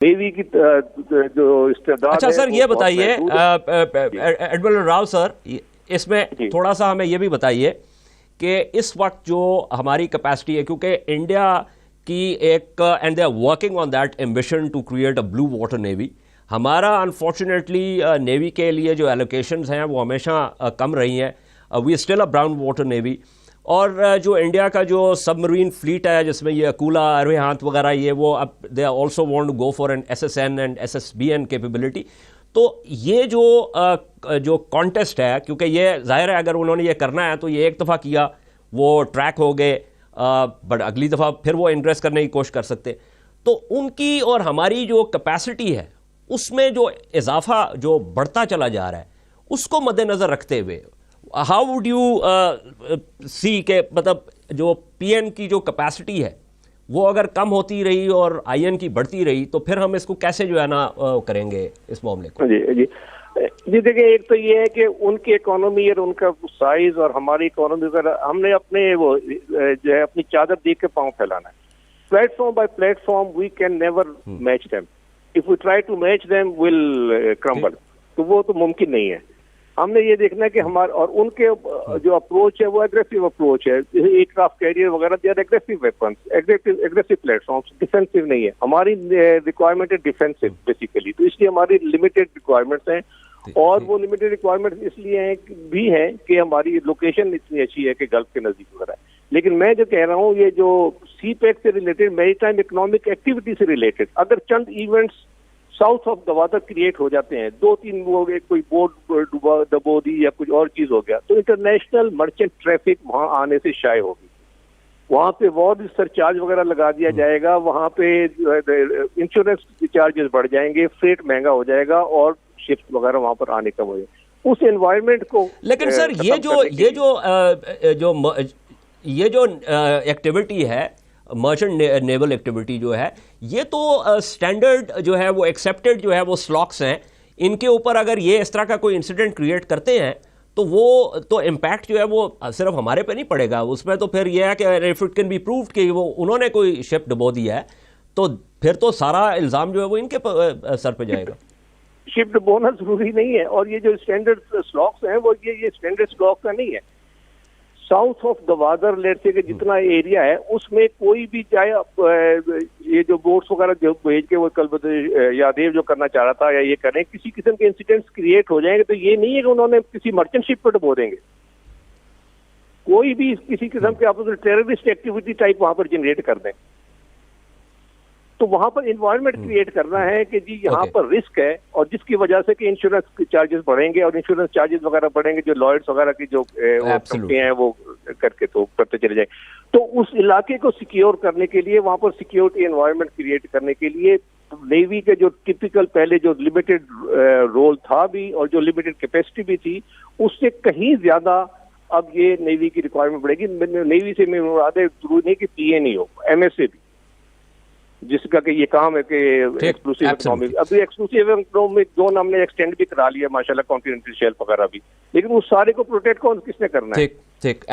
Navy کی جو استعداد. اچھا سر یہ بتائیے ایڈمرل راؤ سر، اس میں تھوڑا سا ہمیں یہ بھی بتائیے کہ اس وقت جو ہماری کیپیسٹی ہے، کیونکہ انڈیا کی ایک and they are working on that ambition to create a blue water navy. ہمارا انفارچونیٹلی نیوی کے لیے جو ایلوکیشنز ہیں وہ ہمیشہ کم رہی ہیں. We still a brown water navy. اور جو انڈیا کا جو سب مرین فلیٹ ہے جس میں یہ اکولا، ارہانت وغیرہ، یہ وہ اب they also want to go for N S S N and S S B N capability. تو یہ جو کانٹیسٹ ہے، کیونکہ یہ ظاہر ہے اگر انہوں نے یہ کرنا ہے تو یہ ایک دفعہ کیا وہ ٹریک ہو گئے، بٹ اگلی دفعہ پھر وہ انڈریس کرنے کی کوشش کر سکتے. تو ان کی اور ہماری جو کیپیسٹی ہے اس میں جو اضافہ جو بڑھتا چلا جا رہا ہے اس کو مد نظر رکھتے ہوئے ہاؤ وڈ یو سی کہ مطلب جو پی این کی جو کیپیسٹی ہے وہ اگر کم ہوتی رہی اور آئی این کی بڑھتی رہی تو پھر ہم اس کو کیسے جو ہے نا کریں گے اس معاملے کو؟ جی دیکھیں، ایک تو یہ ہے کہ ان کی اکانومی اور ان کا سائز اور ہماری اکانومی کا ہم نے اپنے وہ جو ہے اپنی چادر دیکھ کے پاؤں پھیلانا ہے. Platform by platform we can never match them. If we try to match them will crumble. تو وہ تو ممکن نہیں ہے. ہم نے یہ دیکھنا ہے کہ ہمارا اور ان کے جو اپروچ ہے وہ اگریسو اپروچ ہے. ایئر کرافٹ کیریئر وغیرہ they are aggressive weapons, aggressive platforms, defensive نہیں ہے. ہماری ریکوائرمنٹ ہے ڈیفینسو بیسیکلی. تو اس لیے ہماری لمیٹڈ ریکوائرمنٹس ہیں، اور وہ لمیٹڈ ریکوائرمنٹس اس لیے بھی ہیں کہ ہماری لوکیشن اتنی اچھی ہے کہ گلف کے نزدیک وغیرہ ہے. لیکن میں جو کہہ رہا ہوں یہ جو سی پیک سے related, maritime economic activity سے ریلیٹڈ اگر چند events south of Gwadar create ہو جاتے ہیں، 2-3 وہ کوئی بورڈ دبو دی یا کچھ اور چیز ہو گیا، تو انٹرنیشنل مرچنٹ ٹریفک وہاں آنے سے شائع ہوگی. وہاں پہ وارڈ سرچارج وغیرہ لگا دیا جائے گا، وہاں پہ انشورنس چارجز بڑھ جائیں گے، فریٹ مہنگا ہو جائے گا، اور شفٹ وغیرہ وہاں پر آنے کم ہو جائے گا. اس انوائرمنٹ کو لیکن سر یہ جو ایکٹیویٹی ہے، مرچنٹ نیول ایکٹیویٹی جو ہے، یہ تو اسٹینڈرڈ جو ہے وہ ایکسیپٹڈ جو ہے وہ سلاکس ہیں. ان کے اوپر اگر یہ اس طرح کا کوئی انسیڈنٹ کریٹ کرتے ہیں تو وہ تو امپیکٹ جو ہے وہ صرف ہمارے پہ نہیں پڑے گا. اس میں تو پھر یہ ہے کہ if it can be proved کہ وہ انہوں نے کوئی شپ ڈبو دیا ہے تو پھر تو سارا الزام جو ہے وہ ان کے سر پہ جائے گا. شپ ڈبونا ضروری نہیں ہے. اور یہ جو اسٹینڈرڈ سلاکس ہیں وہ یہ اسٹینڈرڈ سلاک کا نہیں ہے. ساؤتھ آف گوادر لیٹ سے کہ جتنا ایریا ہے اس میں کوئی بھی چاہے یہ جو بوٹس وغیرہ جو بھیج کے وہ کل یادیو جو کرنا چاہ رہا تھا یا یہ کریں، کسی قسم کے انسیڈنٹس کریٹ ہو جائیں گے تو یہ نہیں ہے کہ انہوں نے کسی مرچنٹ شپ پہ ڈبو دیں گے. کوئی بھی کسی قسم کے آپ ٹیررسٹ ایکٹیویٹی ٹائپ وہاں پر جنریٹ کر دیں. تو وہاں پر انوائرمنٹ کریٹ کرنا ہے کہ جی یہاں پر رسک ہے، اور جس کی وجہ سے کہ انشورنس چارجز بڑھیں گے، اور انشورنس چارجز وغیرہ بڑھیں گے جو لائرس وغیرہ کی جو کمپنیاں ہیں وہ کر کے تو کرتے چلے جائیں. تو اس علاقے کو سیکیور کرنے کے لیے، وہاں پر سیکیورٹی انوائرمنٹ کریٹ کرنے کے لیے نیوی کے جو ٹپیکل پہلے جو لمیٹڈ رول تھا بھی اور جو لمیٹڈ کیپیسٹی بھی تھی، اس سے کہیں زیادہ اب یہ نیوی کی ریکوائرمنٹ بڑھے گی. نیوی سے میں مراد ہے ضروری نہیں کہ پی اے نہیں ہو، ایم ایس سے بھی، جس کا کہ یہ کام ہے کہ ایکسکلوسیو اکنامک، ابھی ایکسکلوسیو اکنامک زون ہم نے ایکسٹینڈ بھی کرا لیا ماشاءاللہ، کانٹیننٹل شیلف وغیرہ بھی، لیکن اس سارے کو پروٹیکٹ کس نے کرنا ہے؟ ٹھیک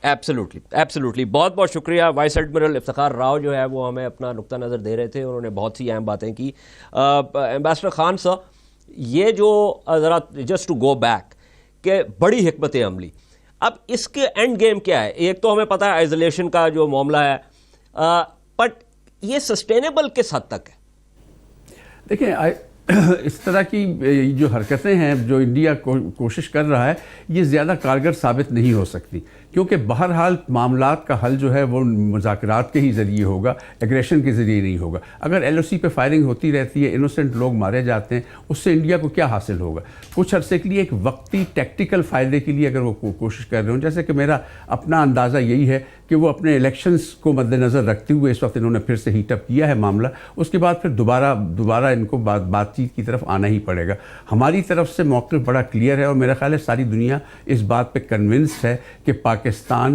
ایبسلیوٹلی. بہت بہت شکریہ. وائس ایڈمرل افتخار راؤ جو ہے وہ ہمیں اپنا نقطہ نظر دے رہے تھے، انہوں نے بہت سی اہم باتیں کی. ایمبیسڈر خان صاحب، یہ جو ذرا جسٹ ٹو گو بیک کہ بڑی حکمت عملی، اب اس کے اینڈ گیم کیا ہے؟ ایک تو ہمیں پتہ ہے آئزولیشن کا جو معاملہ ہے، بٹ یہ سسٹینیبل کس حد تک ہے؟ دیکھیں، اس طرح کی جو حرکتیں ہیں جو انڈیا کوشش کر رہا ہے، یہ زیادہ کارگر ثابت نہیں ہو سکتی، کیونکہ بہرحال معاملات کا حل جو ہے وہ مذاکرات کے ہی ذریعے ہوگا، ایگریشن کے ذریعے نہیں ہوگا. اگر ایل او سی پہ فائرنگ ہوتی رہتی ہے، انوسنٹ لوگ مارے جاتے ہیں، اس سے انڈیا کو کیا حاصل ہوگا؟ کچھ عرصے کے لیے ایک وقتی ٹیکٹیکل فائدے کے لیے اگر وہ کوشش کر رہے ہوں، جیسے کہ میرا اپنا اندازہ یہی ہے کہ وہ اپنے الیکشنز کو مد نظر رکھتے ہوئے اس وقت انہوں نے پھر سے ہیٹ اپ کیا ہے معاملہ. اس کے بعد پھر دوبارہ ان کو بات چیت کی طرف آنا ہی پڑے گا. ہماری طرف سے موقف بڑا کلیئر ہے، اور میرا خیال ہے ساری دنیا اس بات پہ کنونس ہے کہ پاکستان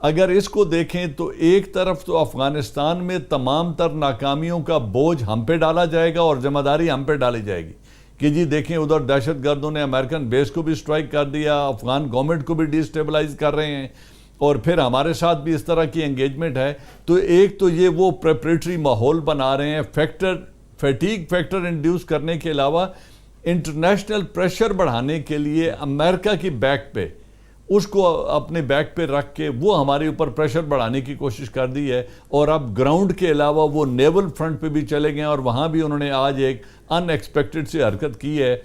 اگر اس کو دیکھیں تو ایک طرف تو افغانستان میں تمام تر ناکامیوں کا بوجھ ہم پہ ڈالا جائے گا اور ذمہ داری ہم پہ ڈالی جائے گی کہ جی دیکھیں ادھر دہشت گردوں نے امریکن بیس کو بھی سٹرائک کر دیا، افغان گورنمنٹ کو بھی ڈی سٹیبلائز کر رہے ہیں، اور پھر ہمارے ساتھ بھی اس طرح کی انگیجمنٹ ہے. تو ایک تو یہ وہ پریپریٹری ماحول بنا رہے ہیں، فیٹیگ فیکٹر انڈیوس کرنے کے علاوہ انٹرنیشنل پریشر بڑھانے کے لیے امریکہ کی بیک پہ، اس کو اپنے بیک پہ رکھ کے وہ ہمارے اوپر پریشر بڑھانے کی کوشش کر دی ہے. اور اب گراؤنڈ کے علاوہ وہ نیول فرنٹ پہ بھی چلے گئے ہیں، اور وہاں بھی انہوں نے آج ایک ان ایکسپیکٹڈ سی حرکت کی ہے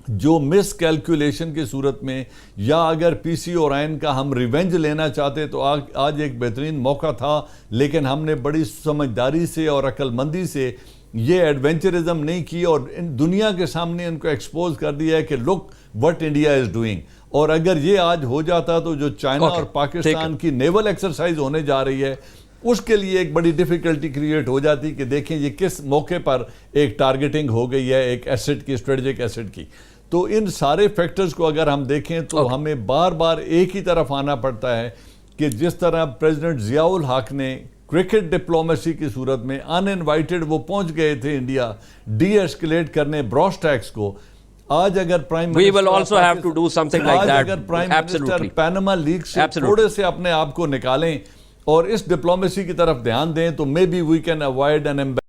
جو مس کیلکولیشن کی صورت میں، یا اگر پی سی اورائن کا ہم ریونج لینا چاہتے تو آج ایک بہترین موقع تھا، لیکن ہم نے بڑی سمجھداری سے اور عقل مندی سے یہ ایڈونچرزم نہیں کی اور دنیا کے سامنے ان کو ایکسپوز کر دیا ہے کہ look what India is doing. اور اگر یہ آج ہو جاتا تو جو چائنا اور پاکستان کی نیول ایکسرسائز ہونے جا رہی ہے اس کے لیے ایک بڑی ڈیفیکلٹی کریٹ ہو جاتی کہ دیکھیں یہ کس موقع پر ایک ٹارگیٹنگ ہو گئی ہے ایک ایسٹ کی، اسٹریٹجک ایسٹ کی. تو ان سارے فیکٹرز کو اگر ہم دیکھیں تو ہمیں بار بار ایک ہی طرف آنا پڑتا ہے کہ جس طرح پریزیڈنٹ ضیاء الحق نے کرکٹ ڈپلومیسی کی صورت میں ان انوائٹڈ وہ پہنچ گئے تھے انڈیا ڈی ایسکلیٹ کرنے براس ٹیکس کو. آج اگر پرائم منسٹر پیناما لیک سے تھوڑے سے اپنے آپ کو نکالیں اور اس ڈپلومیسی کی طرف دھیان دیں تو maybe we can avoid N